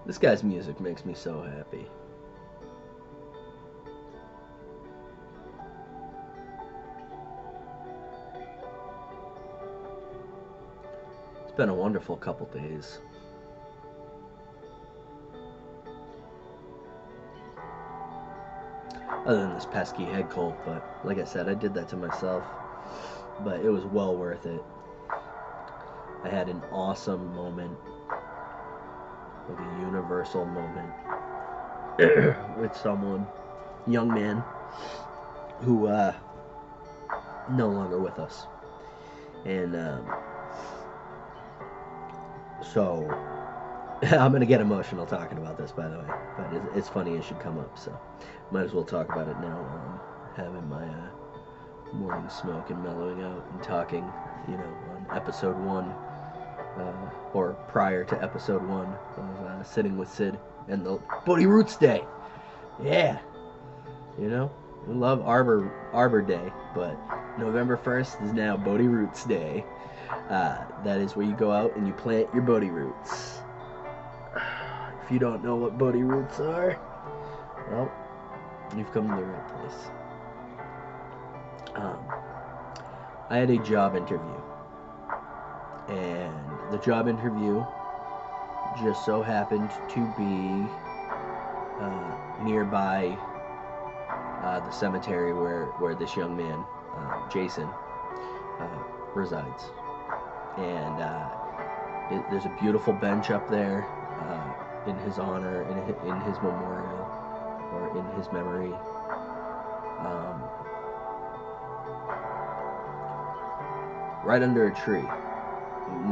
This guy's music makes me so happy. It's been a wonderful couple days. Other than this pesky head cold, but like I said, I did that to myself. But it was well worth it. I had an awesome moment, like a universal moment, with someone, young man, who no longer with us. And so I'm gonna get emotional talking about this, by the way, but it's funny it should come up, so might as well talk about it now while I'm having my morning smoke and mellowing out and talking, on episode 1, or prior to episode 1 of Sitting with Sid and the Bodhi Roots Day. Yeah, we love Arbor Day, but November 1st is now Bodhi Roots Day. That is where you go out and you plant your Bodhi roots. If you don't know what Bodhi roots are, well, you've come to the right place. I had a job interview, and the job interview just so happened to be nearby the cemetery where this young man, Jason, resides. And there's a beautiful bench up there in his honor, in his memorial, or in his memory. Right under a tree.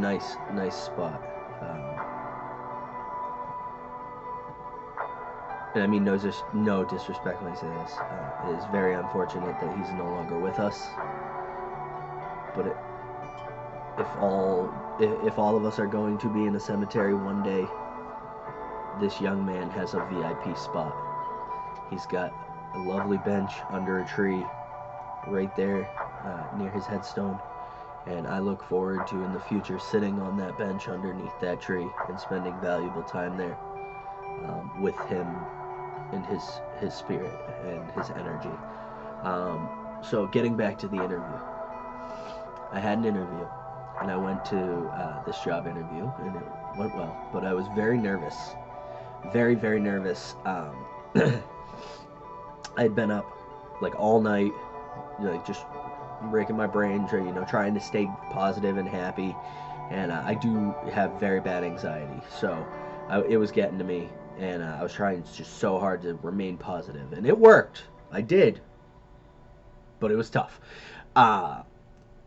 Nice spot. And I mean, no disrespect when I say this. It is very unfortunate that he's no longer with us. But if all of us are going to be in a cemetery one day, this young man has a VIP spot. He's got a lovely bench under a tree right there near his headstone. And I look forward to, in the future, sitting on that bench underneath that tree and spending valuable time there with him and his spirit and his energy. So getting back to the interview. I had an interview, and I went to this job interview, and it went well. But I was very nervous. Very, very nervous. I had been up, like, all night, just raking my brain, trying to stay positive and happy, and I do have very bad anxiety, so it was getting to me, and I was trying just so hard to remain positive, and it worked. I did, but it was tough.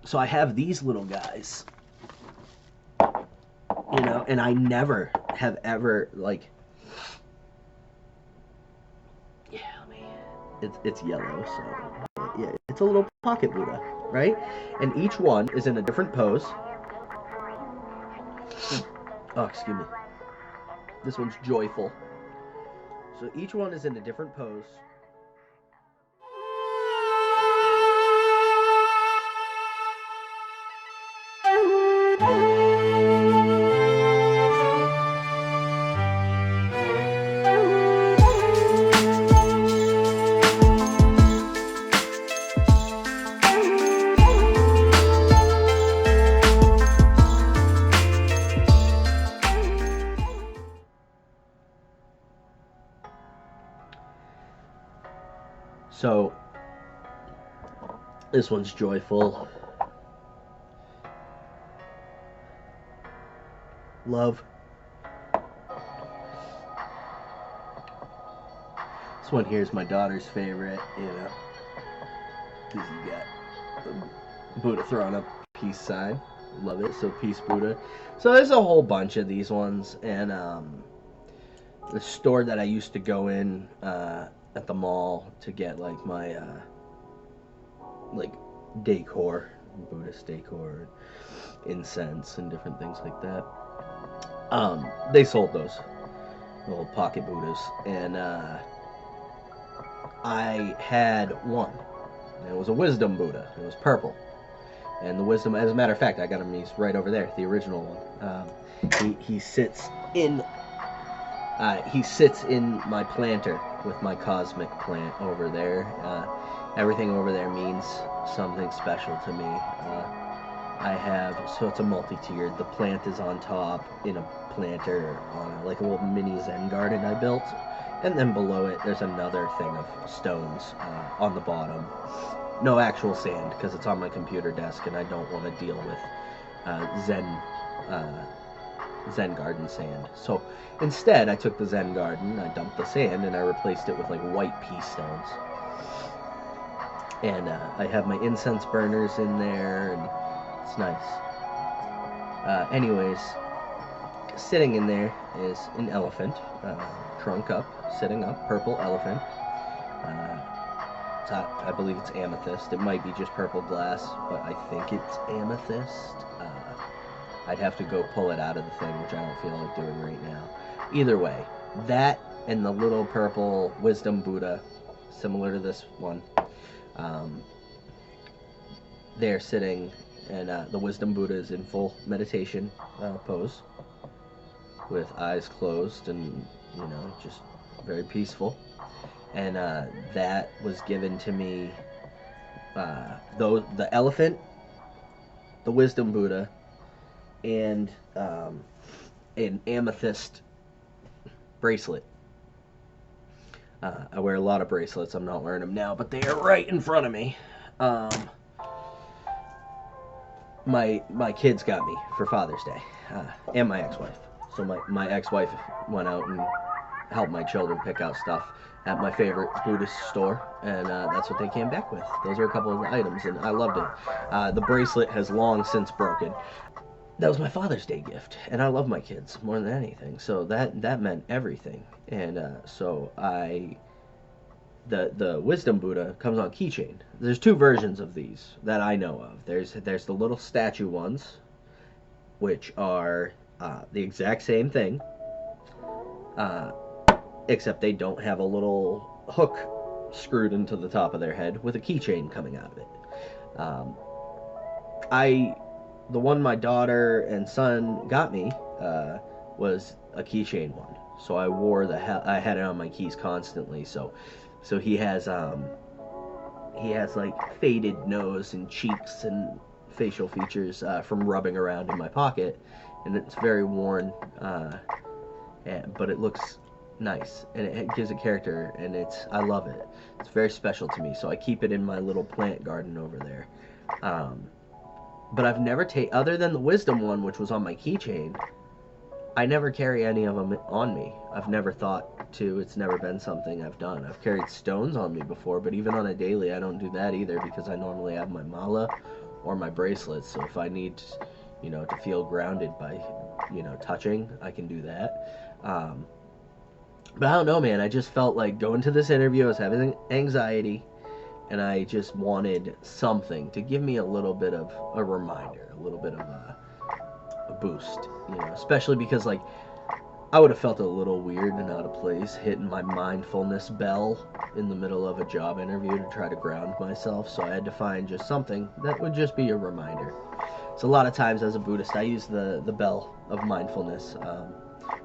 So I have these little guys, and I never have ever, it's yellow, so yeah, it's a little pocket Buddha, right? And each one is in a different pose. Oh, excuse me. This one's joyful. So each one is in a different pose. So, this one's joyful. Love. This one here is my daughter's favorite, because you got the Buddha throwing up peace sign. Love it. So, peace Buddha. So, there's a whole bunch of these ones, and the store that I used to go in at the mall to get my decor, Buddhist decor, incense, and different things like that. They sold those little pocket Buddhas, and I had one. It was a wisdom Buddha. It was purple, and the wisdom, as a matter of fact, I got him. He's right over there, the original one. He sits in He sits in my planter with my cosmic plant over there. Everything over there means something special to me. I have, so it's a multi-tiered. The plant is on top in a planter on like a little mini Zen garden I built. And then below it, there's another thing of stones on the bottom. No actual sand, because it's on my computer desk and I don't want to deal with Zen garden sand. So instead, I took the Zen garden, I dumped the sand, and I replaced it with like white pea stones. And I have my incense burners in there, and it's nice. Anyways, sitting in there is an elephant, trunk up, sitting up, purple elephant. I believe it's amethyst. It might be just purple glass, but I think it's amethyst. I'd have to go pull it out of the thing, which I don't feel like doing right now. Either way, that and the little purple wisdom Buddha, similar to this one, they're sitting, and the wisdom Buddha is in full meditation pose, with eyes closed and, just very peaceful. And that was given to me, the elephant, the wisdom Buddha, and an amethyst bracelet. I wear a lot of bracelets. I'm not wearing them now, but they are right in front of me. My kids got me for Father's Day, and my ex-wife. So my ex-wife went out and helped my children pick out stuff at my favorite Buddhist store, and that's what they came back with. Those are a couple of the items, and I loved it. The bracelet has long since broken. That was my Father's Day gift, and I love my kids more than anything, so that meant everything. And so the wisdom Buddha comes on keychain. There's two versions of these that I know of. There's the little statue ones, which are the exact same thing, except they don't have a little hook screwed into the top of their head with a keychain coming out of it. The one my daughter and son got me was a keychain one, so I wore I had it on my keys constantly. So he has like faded nose and cheeks and facial features from rubbing around in my pocket, and it's very worn, but it looks nice, and it gives it character, and I love it. It's very special to me, so I keep it in my little plant garden over there. But I've never other than the wisdom one, which was on my keychain, I never carry any of them on me. I've never thought to. It's never been something I've done. I've carried stones on me before, but even on a daily, I don't do that either, because I normally have my mala or my bracelets. So if I need, to feel grounded by, touching, I can do that. But I don't know, man. I just felt like going to this interview, I was having anxiety, and I just wanted something to give me a little bit of a reminder, a little bit of a boost, especially because, like, I would have felt a little weird and out of place hitting my mindfulness bell in the middle of a job interview to try to ground myself, so I had to find just something that would just be a reminder. So a lot of times as a Buddhist, I use the bell of mindfulness,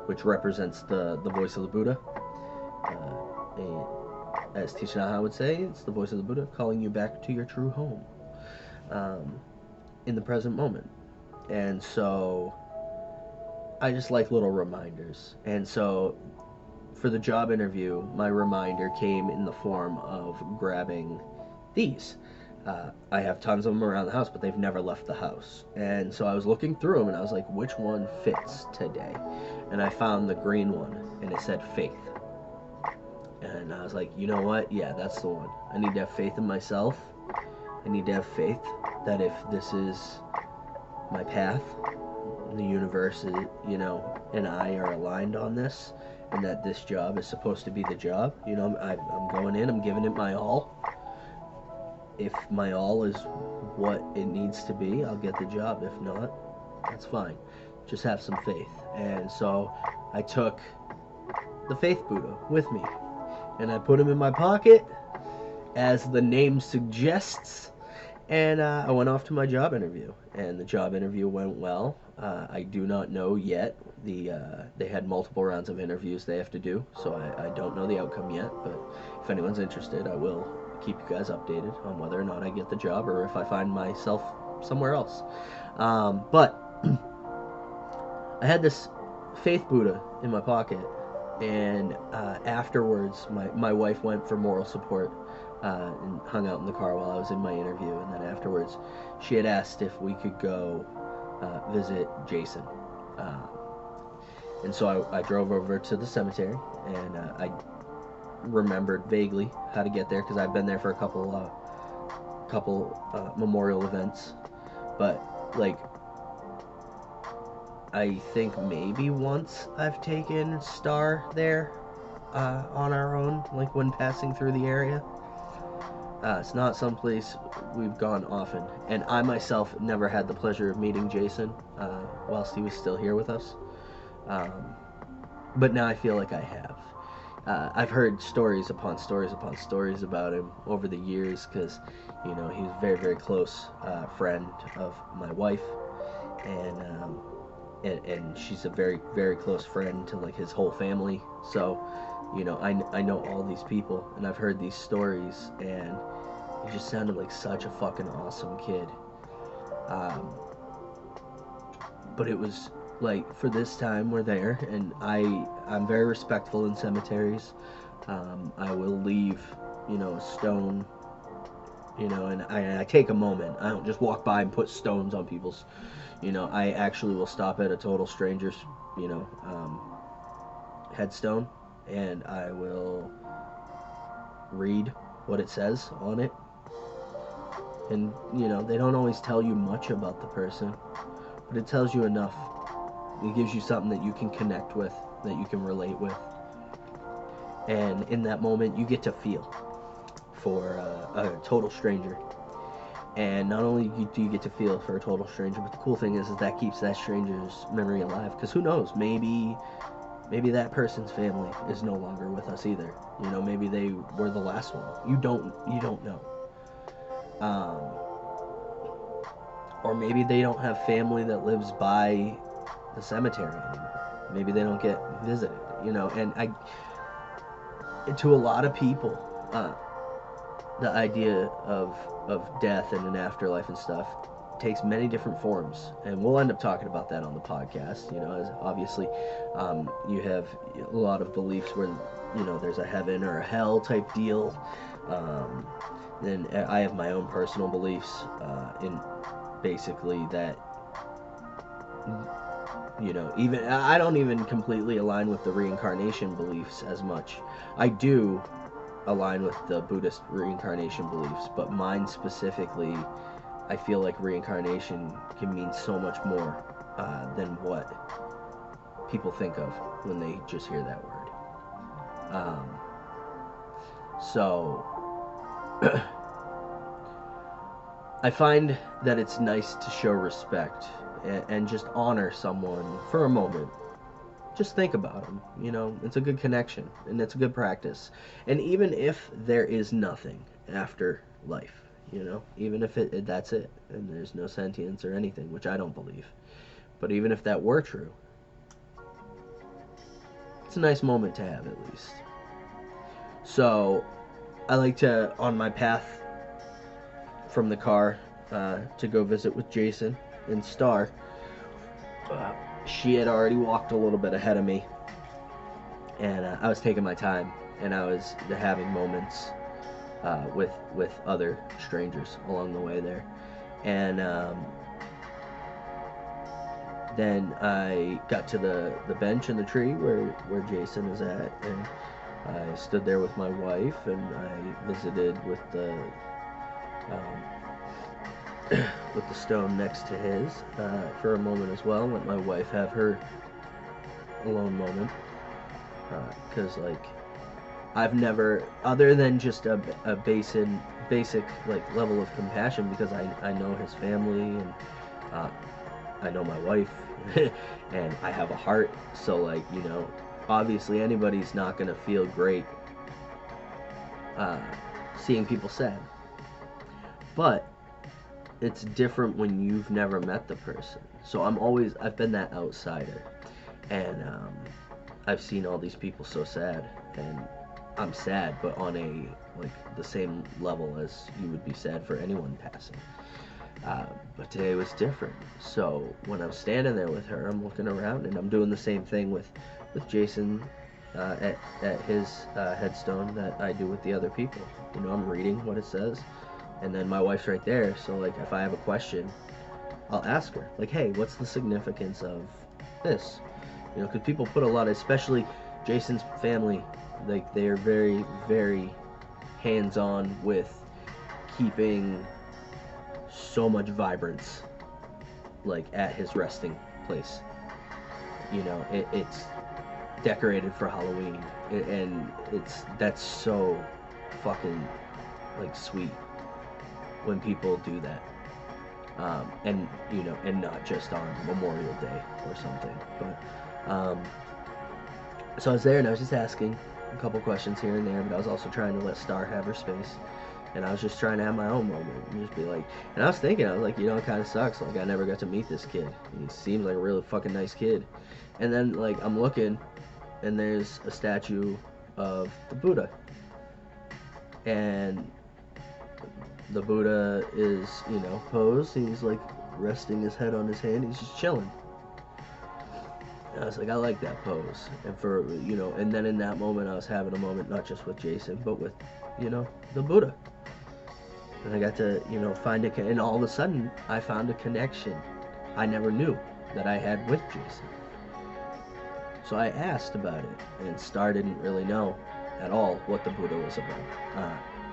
which represents the voice of the Buddha. As Thich Nhat Hanh would say, it's the voice of the Buddha calling you back to your true home in the present moment. And so I just like little reminders. And so for the job interview, my reminder came in the form of grabbing these. I have tons of them around the house, but they've never left the house. And so I was looking through them, and I was like, which one fits today? And I found the green one, and it said faith. And I was like, you know what? Yeah, that's the one. I need to have faith in myself. I need to have faith that if this is my path, the universe, and I are aligned on this, and that this job is supposed to be the job. I'm going in, I'm giving it my all. If my all is what it needs to be, I'll get the job. If not, that's fine. Just have some faith. And so I took the Faith Buddha with me, and I put him in my pocket, as the name suggests, And I went off to my job interview, and the job interview went well. I do not know yet. They had multiple rounds of interviews they have to do, so I don't know the outcome yet. But if anyone's interested, I will keep you guys updated on whether or not I get the job or if I find myself somewhere else. But I had this faith Buddha in my pocket, and afterwards, my wife went for moral support and hung out in the car while I was in my interview. And then afterwards, she had asked if we could go visit Jason. Uh, and so I drove over to the cemetery, and I remembered vaguely how to get there because I've been there for a couple memorial events. But like, I think maybe once I've taken Star there on our own, like when passing through the area. It's not someplace we've gone often, and I myself never had the pleasure of meeting Jason whilst he was still here with us. But now I feel like I have. I've heard stories upon stories upon stories about him over the years because, he was a very, very close friend of my wife, and she's a very, very close friend to like his whole family. So, I know all these people, and I've heard these stories, and he just sounded like such a fucking awesome kid. But it was like, for this time we're there, and I'm very respectful in cemeteries. I will leave, a stone, and I take a moment. I don't just walk by and put stones on people's, I actually will stop at a total stranger's, headstone, and I will read what it says on it. And, they don't always tell you much about the person, but it tells you enough. It gives you something that you can connect with, that you can relate with. And in that moment, you get to feel for a total stranger. And not only do you get to feel for a total stranger, but the cool thing is that keeps that stranger's memory alive. Because who knows, maybe that person's family is no longer with us either. Maybe they were the last one. You don't know. Or maybe they don't have family that lives by the cemetery anymore. Maybe they don't get visited. And to a lot of people, the idea of death and an afterlife and stuff takes many different forms, and we'll end up talking about that on the podcast. As obviously, you have a lot of beliefs where there's a heaven or a hell type deal. Then I have my own personal beliefs in basically that. Even I don't even completely align with the reincarnation beliefs as much. I do align with the Buddhist reincarnation beliefs, but mine specifically, I feel like reincarnation can mean so much more than what people think of when they just hear that word. So I find that it's nice to show respect and just honor someone for a moment. Just think about them. It's a good connection, and it's a good practice. And even if there is nothing after life, even if that's it, and there's no sentience or anything, which I don't believe, but even if that were true, it's a nice moment to have at least. So I like to, on my path from the car to go visit with Jason and Star, she had already walked a little bit ahead of me, and I was taking my time, and I was having moments with other strangers along the way there. And then I got to the bench in the tree where Jason is at, and I stood there with my wife, and I visited with the stone next to his for a moment as well. Let my wife have her alone moment, because I've never, other than just a basic like level of compassion, because I know his family, and I know my wife, and I have a heart. So obviously anybody's not gonna feel great seeing people sad, but it's different when you've never met the person. So I've been that outsider, and I've seen all these people so sad, and I'm sad, but on a like the same level as you would be sad for anyone passing. But today was different. So when I'm standing there with her, I'm looking around and I'm doing the same thing with Jason at his headstone that I do with the other people. You know, I'm reading what it says, and then my wife's right there. So like, if I have a question, I'll ask her. Like, hey, what's the significance of this? You know, because people put a lot, especially Jason's family, like they are very, very hands-on with keeping so much vibrance, like at his resting place. You know, it's decorated for Halloween, and that's so fucking like sweet when people do that. And you know, and not just on Memorial Day or something. But so I was there and I was just asking a couple questions here and there, but I was also trying to let Star have her space. And I was just trying to have my own moment and just be like, and I was thinking, I was like, you know, it kind of sucks. Like, I never got to meet this kid. He seems like a really fucking nice kid. And then, like, I'm looking, and there's a statue of the Buddha. And the Buddha is, you know, posed. He's, like, resting his head on his hand. He's just chilling. And I was like, I like that pose. And for, you know, and then in that moment, I was having a moment not just with Jason, but with, you know, the Buddha. And I got to, you know, and all of a sudden, I found a connection I never knew that I had with Jason. So I asked about it, and Star didn't really know at all what the Buddha was about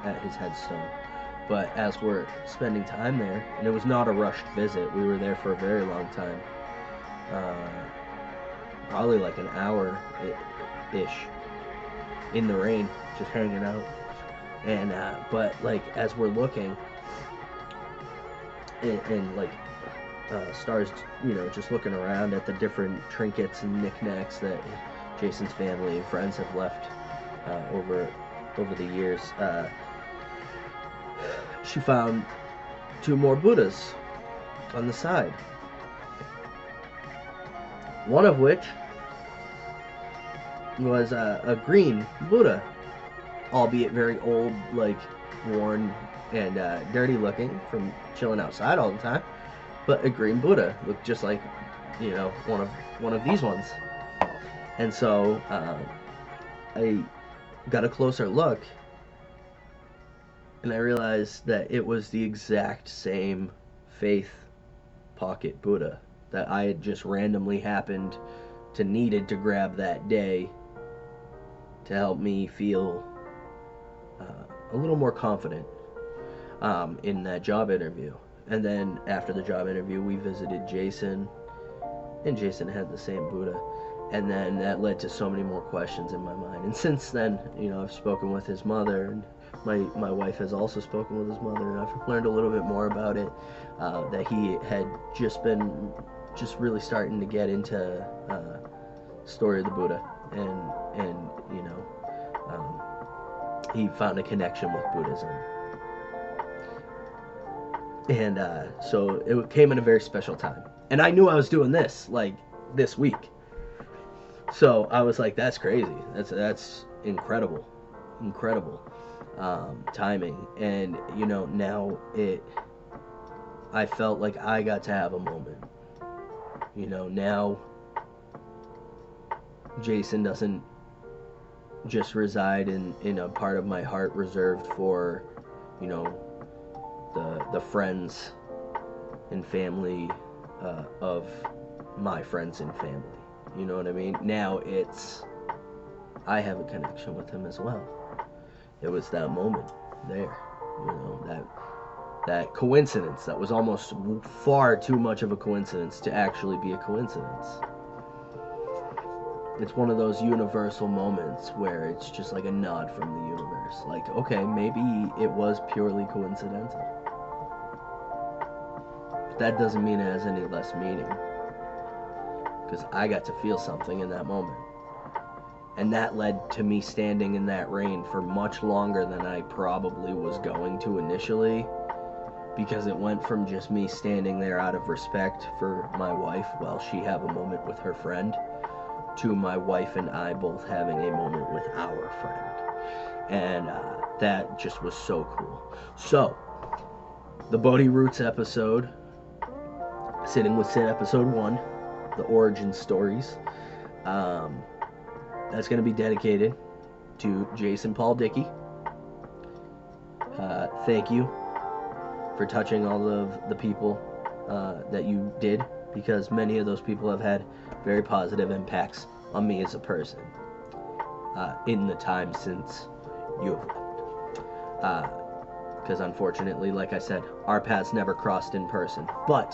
at his headstone. But as we're spending time there, and it was not a rushed visit, we were there for a very long time, probably like an hour-ish, in the rain, just hanging out. And but like as we're looking, and like Star's, you know, just looking around at the different trinkets and knickknacks that Jason's family and friends have left over the years, she found 2 more Buddhas on the side. One of which was a green Buddha, albeit very old, like worn and dirty looking from chilling outside all the time, but a green Buddha looked just like, you know, one of these ones. And so I got a closer look, and I realized that it was the exact same faith pocket Buddha that I had just randomly happened to needed to grab that day to help me feel a little more confident in that job interview. And then after the job interview, we visited Jason, and Jason had the same Buddha. And then that led to so many more questions in my mind. And since then, you know, I've spoken with his mother, and my wife has also spoken with his mother, and I've learned a little bit more about it, that he had just really starting to get into story of the Buddha, and you know, he found a connection with Buddhism. And so it came in a very special time. And I knew I was doing this, like, this week. So I was like, that's crazy. That's incredible. Timing. And, you know, now I felt like I got to have a moment. You know, now Jason doesn't just reside in a part of my heart reserved for, you know, the friends and family of my friends and family. You know what I mean? Now I have a connection with him as well. It was that moment there, you know, that coincidence that was almost far too much of a coincidence to actually be a coincidence. It's one of those universal moments where it's just like a nod from the universe. Like, okay, maybe it was purely coincidental. But that doesn't mean it has any less meaning. Because I got to feel something in that moment. And that led to me standing in that rain for much longer than I probably was going to initially. because it went from just me standing there out of respect for my wife while she have a moment with her friend to my wife and I both having a moment with our friend. And that just was so cool. So, the Bodhi Roots episode, Sitting with Sid episode 1, the origin stories, that's going to be dedicated to Jason Paul Dickey. Thank you for touching all of the people that you did, because many of those people have had very positive impacts on me as a person in the time since you have left. Because unfortunately, like I said, our paths never crossed in person. But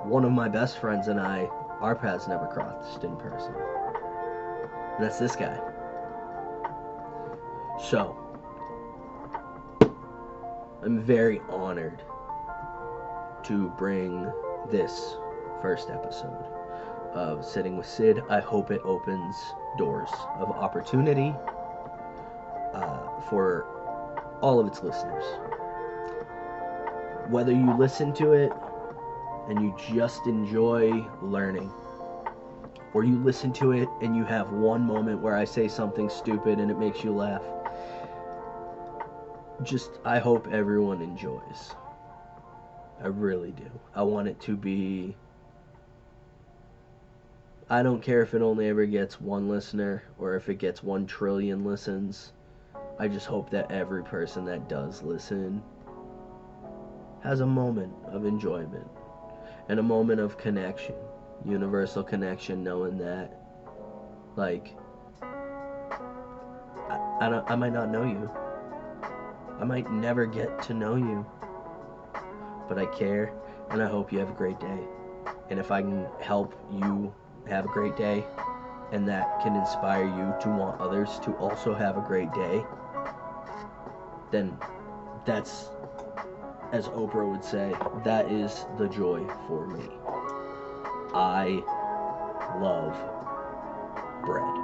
one of my best friends and I, our paths never crossed in person. And that's this guy. So, I'm very honored to bring this first episode of Sitting with Sid. I hope it opens doors of opportunity for all of its listeners. Whether you listen to it and you just enjoy learning, or you listen to it and you have one moment where I say something stupid and it makes you laugh, I hope everyone enjoys. I really do. I want it to be, I don't care if it only ever gets one listener or if it gets 1 trillion listens. I just hope that every person that does listen has a moment of enjoyment and a moment of connection, universal connection, knowing that, like, I might not know you. I might never get to know you, but I care, and I hope you have a great day. And if I can help you have a great day, and that can inspire you to want others to also have a great day, then that's, as Oprah would say, that is the joy for me. I love bread.